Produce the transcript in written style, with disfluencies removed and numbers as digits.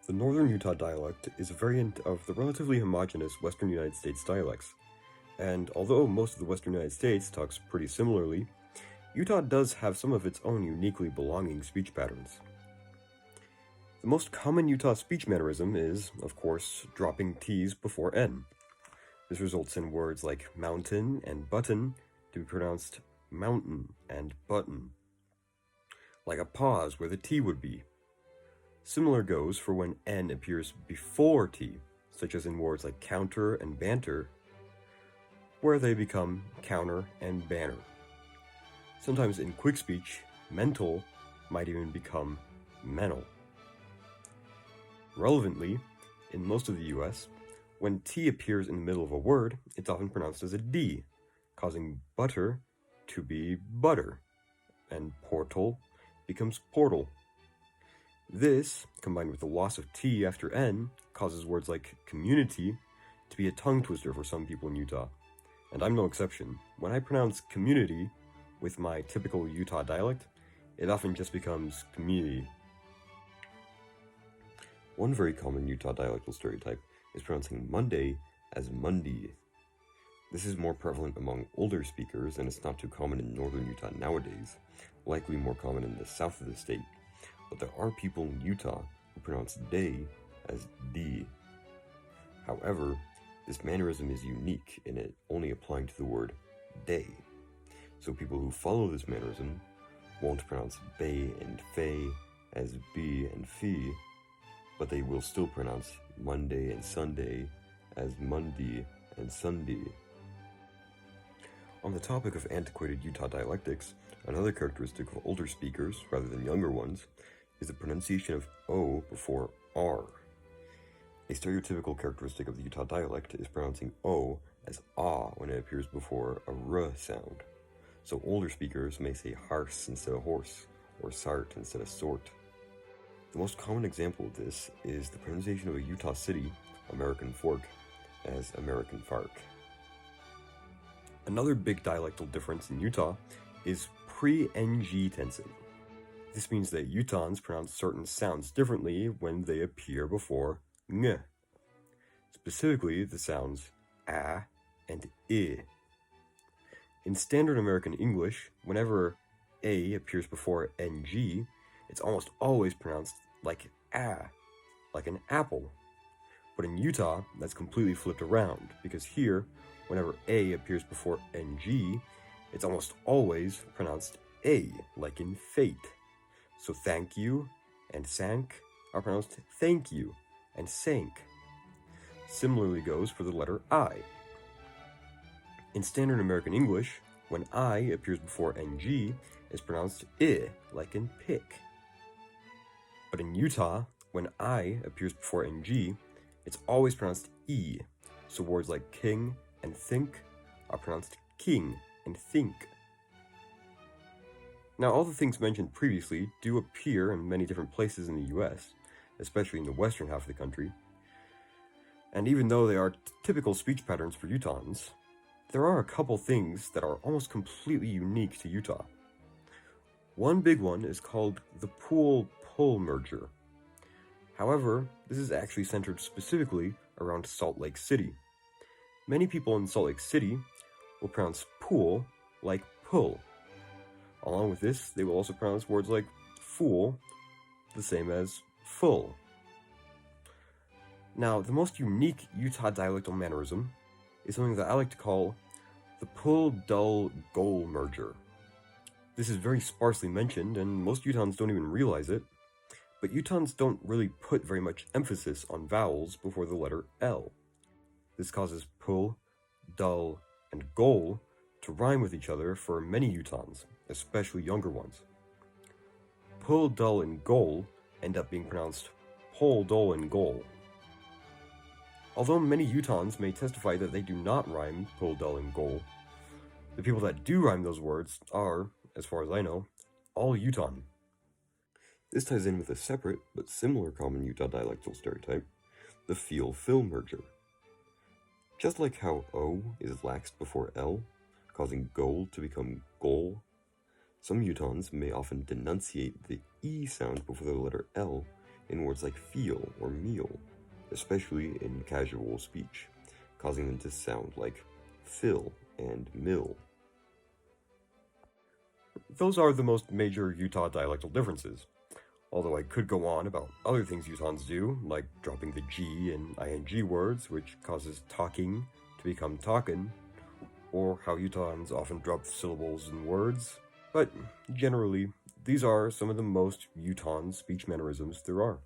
The Northern Utah dialect is a variant of the relatively homogeneous Western United States dialects, and although most of the Western United States talks pretty similarly, Utah does have some of its own uniquely belonging speech patterns. The most common Utah speech mannerism is, of course, dropping T's before N. This results in words like mountain and button to be pronounced mountain and button, like a pause where the T would be. Similar goes for when N appears before T, such as in words like counter and banter, where they become counter and banner. Sometimes in quick speech, mental might even become mental. Relevantly, in most of the US, when T appears in the middle of a word, it's often pronounced as a D, causing butter to be butter, and portal becomes portal. This, combined with the loss of T after N, causes words like community to be a tongue twister for some people in Utah. And I'm no exception. When I pronounce community with my typical Utah dialect, it often just becomes community. One very common Utah dialectal stereotype is pronouncing Monday as Mundy. This is more prevalent among older speakers, and it's not too common in northern Utah nowadays, likely more common in the south of the state. But there are people in Utah who pronounce day as D. However, this mannerism is unique in it only applying to the word day. So people who follow this mannerism won't pronounce bay and fay as B and fee, but they will still pronounce Monday and Sunday as Mundy and Sunday. On the topic of antiquated Utah dialectics, another characteristic of older speakers, rather than younger ones, is the pronunciation of O before R. A stereotypical characteristic of the Utah dialect is pronouncing O as ah when it appears before a r sound. So older speakers may say harse instead of horse, or sart instead of sort. The most common example of this is the pronunciation of a Utah city, American Fork, as American Fark. Another big dialectal difference in Utah is pre-NG tensing. This means that Utahns pronounce certain sounds differently when they appear before ng. Specifically, the sounds a and I. In standard American English, whenever a appears before ng, it's almost always pronounced like a, like an apple. But in Utah, that's completely flipped around, because here, whenever a appears before ng, it's almost always pronounced a, like in fate. So thank you and sank are pronounced thank you and sank. Similarly goes for the letter I. In standard American English, when I appears before ng, it's pronounced I, like in pick. But in Utah, when I appears before ng, it's always pronounced E, so words like king and think are pronounced king and think. Now, all the things mentioned previously do appear in many different places in the US, especially in the western half of the country. And even though they are typical speech patterns for Utahns, there are a couple things that are almost completely unique to Utah. One big one is called the pool-pull merger. However, this is actually centered specifically around Salt Lake City. Many people in Salt Lake City will pronounce pool like pull. Along with this, they will also pronounce words like fool the same as full. Now, the most unique Utah dialectal mannerism is something that I like to call the pull-dull-goal merger. This is very sparsely mentioned, and most Utahns don't even realize it, but Utahns don't really put very much emphasis on vowels before the letter L. This causes pull, dull, and goal to rhyme with each other for many Utahns, especially younger ones. Pull, dull, and goal end up being pronounced pull, dull, and goal. Although many Utahns may testify that they do not rhyme pull, dull, and goal, the people that do rhyme those words are, as far as I know, all Utahn. This ties in with a separate but similar common Utah dialectal stereotype, the feel-fill merger. Just like how O is laxed before L, causing goal to become goal, some Utahns may often denunciate the E sound before the letter L in words like feel or meal, especially in casual speech, causing them to sound like fill and mill. Those are the most major Utah dialectal differences, although I could go on about other things Utahns do, like dropping the G in ing words, which causes talking to become talkin', or how Utahns often drop syllables in words, but generally, these are some of the most Utahn speech mannerisms there are.